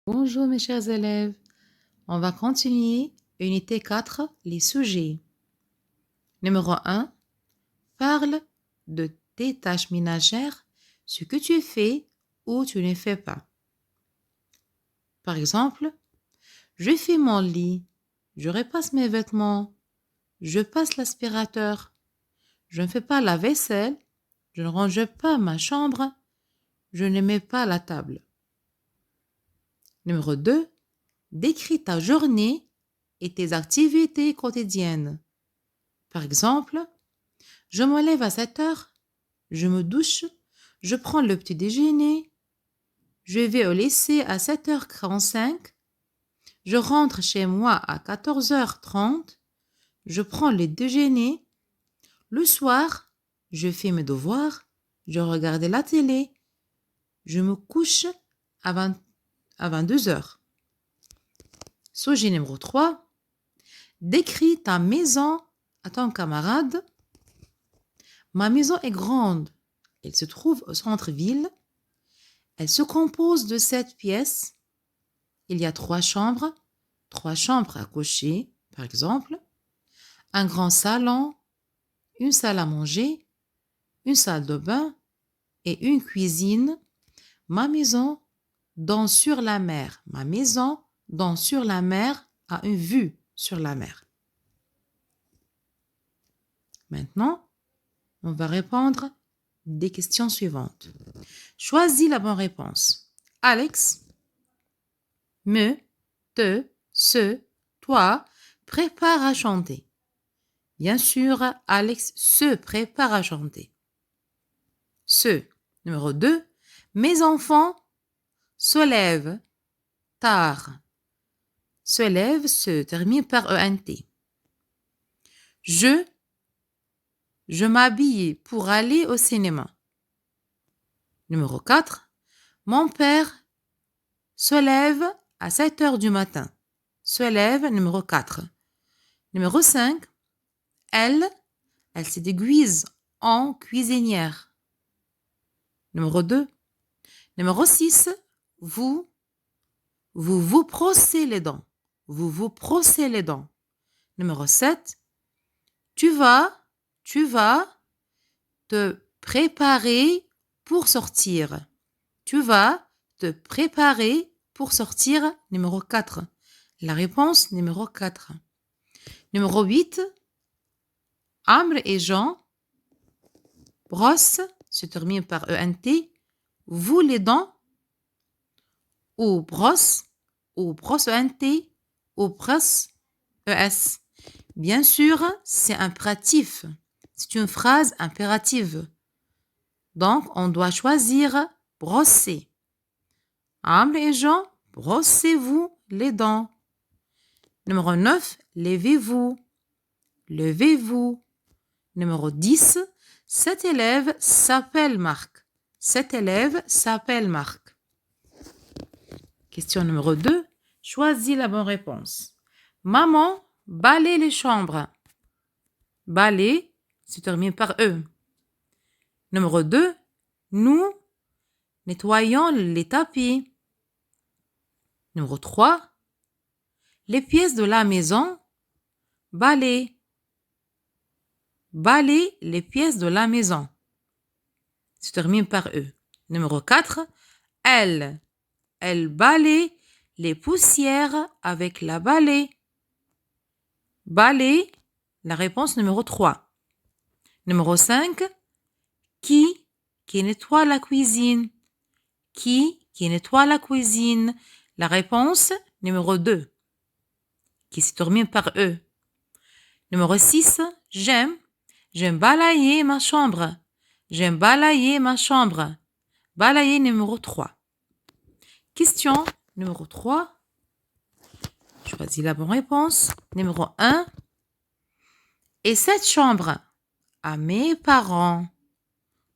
Bonjour mes chers élèves, on va continuer unité 4, les sujets. Numéro 1, parle de tes tâches ménagères, ce que tu fais ou tu ne fais pas. Par exemple, je fais mon lit, je repasse mes vêtements, je passe l'aspirateur, je ne fais pas la vaisselle, je ne range pas ma chambre, je ne mets pas la table. Numéro 2, décris ta journée et tes activités quotidiennes. Par exemple, je me lève à 7 heures, je me douche, je prends le petit déjeuner, je vais au lycée à 7h45, je rentre chez moi à 14h30, je prends le déjeuner, le soir, je fais mes devoirs, je regarde la télé, je me couche à 22 heures. Sujet numéro 3. Décris ta maison à ton camarade. Ma maison est grande. Elle se trouve au centre-ville. Elle se compose de 7 pièces. Il y a 3 chambres à coucher, par exemple, un grand salon, une salle à manger, une salle de bain et une cuisine. Ma maison donne sur la mer. Ma maison donne sur la mer, a une vue sur la mer. Maintenant, on va répondre des questions suivantes. Choisis la bonne réponse. Alex, me, te, se, toi, prépare à chanter. Bien sûr, Alex se prépare à chanter. Numéro 2. Mes enfants se lèvent tard. Se lève se termine par ENT. Je m'habille pour aller au cinéma. Numéro 4. Mon père se lève à 7 heures du matin. Se lève, numéro 4. Numéro 5. Elle se déguise en cuisinière. Numéro 2. Numéro 6. Vous brossez les dents. Vous brossez les dents. Numéro 7. Tu vas te préparer pour sortir. Tu vas te préparer pour sortir. Numéro 4. La réponse numéro 4. Numéro 8. Amr et Jean brossent, se termine par ENT, vous les dents, ou brosse ENT, ou brosse ES. Bien sûr, c'est impératif. C'est une phrase impérative. Donc, on doit choisir brosser. Amr et Jean, brossez-vous les dents. Numéro 9, levez-vous. Levez-vous. Numéro 10, cet élève s'appelle Marc. Cet élève s'appelle Marc. Question numéro 2, choisis la bonne réponse. Maman balaye les chambres. Balaye se termine par E. Numéro 2, nous nettoyons les tapis. Numéro 3, les pièces de la maison balaye. Balaye les pièces de la maison. Se termine par E. Numéro 4, elle balaye les poussières avec la balai. Balai, la réponse numéro 3. Numéro 5, qui nettoie la cuisine. Qui nettoie la cuisine. La réponse numéro 2, qui se termine par E. Numéro 6, j'aime balayer ma chambre. J'aime balayer ma chambre. Balayer numéro 3. Question numéro 3. Choisis la bonne réponse. Numéro 1. Et cette chambre à mes parents.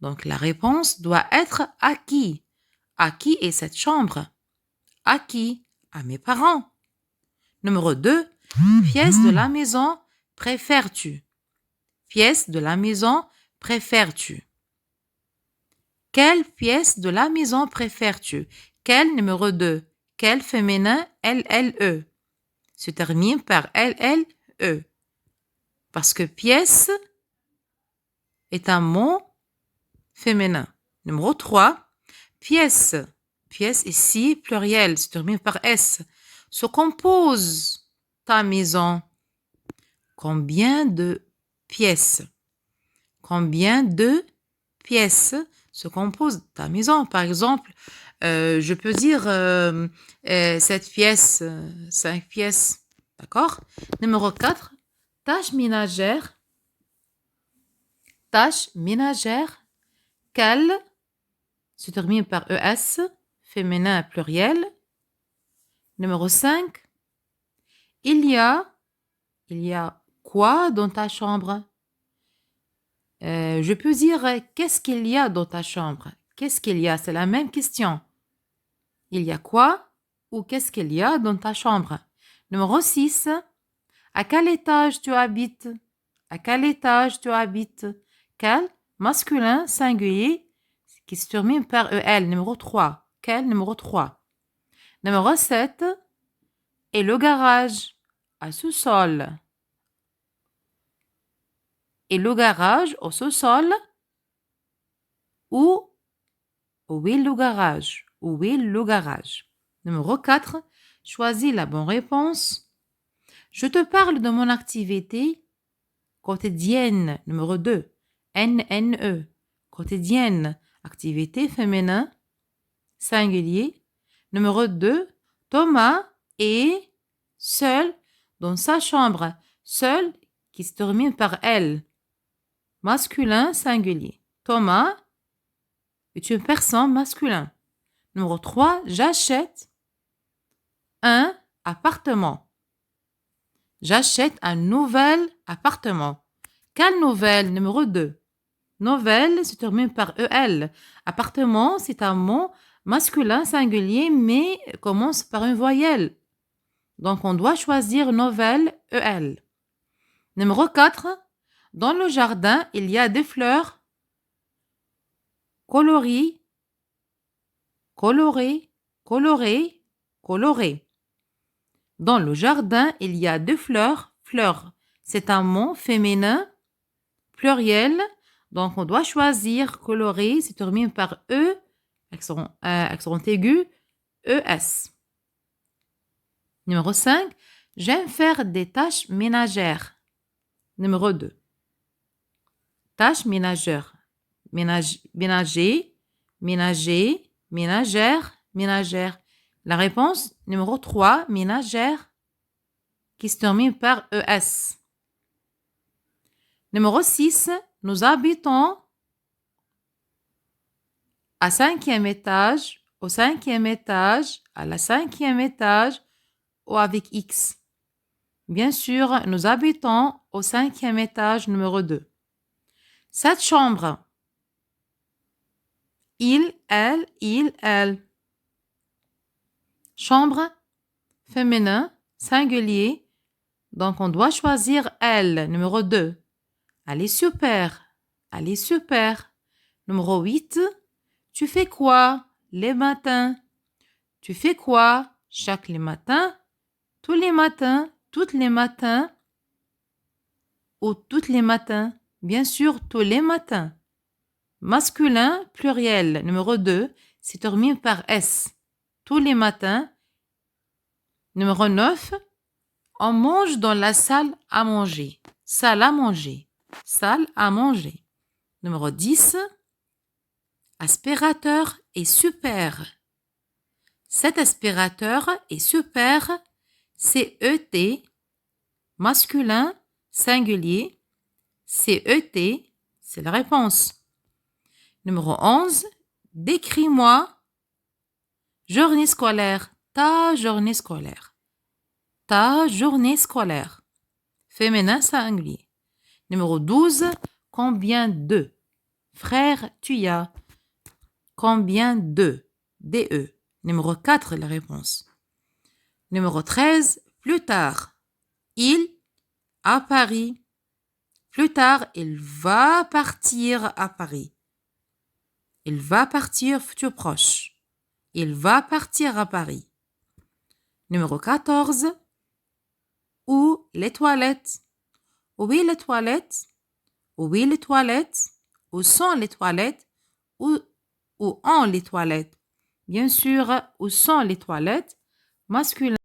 Donc la réponse doit être à qui? À qui est cette chambre? À qui? À mes parents. Numéro 2. Pièce de la maison préfères-tu? Pièce de la maison préfères-tu? Quelle pièce de la maison préfères-tu? Quelle numéro 2? Quel féminin LLE se termine par LLE. Parce que pièce est un mot féminin. Numéro 3, pièce. Pièce ici, pluriel, se termine par S. Se compose ta maison. Combien de pièces? Combien de pièces se compose ta maison? Par exemple, je peux dire 7 pièces, 5 pièces. D'accord? Numéro 4, tâches ménagères. Tâches ménagères. Quelle se termine par ES, féminin pluriel. Numéro 5, il y a quoi dans ta chambre? Je peux dire qu'est-ce qu'il y a dans ta chambre? Qu'est-ce qu'il y a? C'est la même question. Il y a quoi ou qu'est-ce qu'il y a dans ta chambre? Numéro 6, à quel étage tu habites? À quel étage tu habites? Quel? Masculin, singulier, qui se termine par EL. Numéro 3. Quel? Numéro 3. Numéro 7, et le garage à sous-sol. Et le garage au sous-sol? Où est le garage? Où est le garage? Numéro 4, choisis la bonne réponse. Je te parle de mon activité quotidienne. Numéro 2, NNE. Quotidienne, activité féminin, singulier. Numéro 2, Thomas est seul dans sa chambre. Seul qui se termine par L. Masculin, singulier. Thomas est une personne masculin. Numéro 3, j'achète un appartement. J'achète un nouvel appartement. Quelle nouvelle? Numéro 2. Nouvelle se termine par EL. Appartement, c'est un mot masculin singulier, mais commence par une voyelle. Donc, on doit choisir nouvelle EL. Numéro 4. Dans le jardin, il y a des fleurs colorées. Dans le jardin, il y a deux fleurs. Fleurs, c'est un mot féminin, pluriel. Donc, on doit choisir coloré, se termine par E, accent aigu, ES. Numéro 5, j'aime faire des tâches ménagères. Numéro 2, tâches ménagères. Ménager, ménagère. La réponse, numéro 3, ménagère, qui se termine par ES. Numéro 6, nous habitons au 5e étage, à la 5e étage, ou avec X. Bien sûr, nous habitons au 5e étage, numéro 2. Cette chambre, il, elle. Chambre, féminin, singulier. Donc, on doit choisir elle, numéro 2. Elle est super. Numéro 8. Tu fais quoi les matins? Tu fais quoi chaque les matins? Tous les matins, toutes les matins ou toutes les matins? Bien sûr, tous les matins. Masculin, pluriel, numéro 2, se termine par S. Tous les matins. Numéro 9, on mange dans la salle à manger. Salle à manger. Numéro 10, aspirateur est super. Cet aspirateur est super. C-E-T, masculin, singulier. C-E-T, c'est la réponse. Numéro 11, décris-moi journée scolaire. Ta journée scolaire. Féminin singulier. Numéro 12, combien de frères tu as? Combien de? D-E. Numéro 4, la réponse. Numéro 13, plus tard. Il à Paris. Plus tard, il va partir à Paris. Il va partir futur proche. Il va partir à Paris. Numéro 14. Où les toilettes? Oui, les toilettes. Oui, les toilettes. Où sont les toilettes? Où ont les toilettes? Bien sûr, où sont les toilettes? Masculin.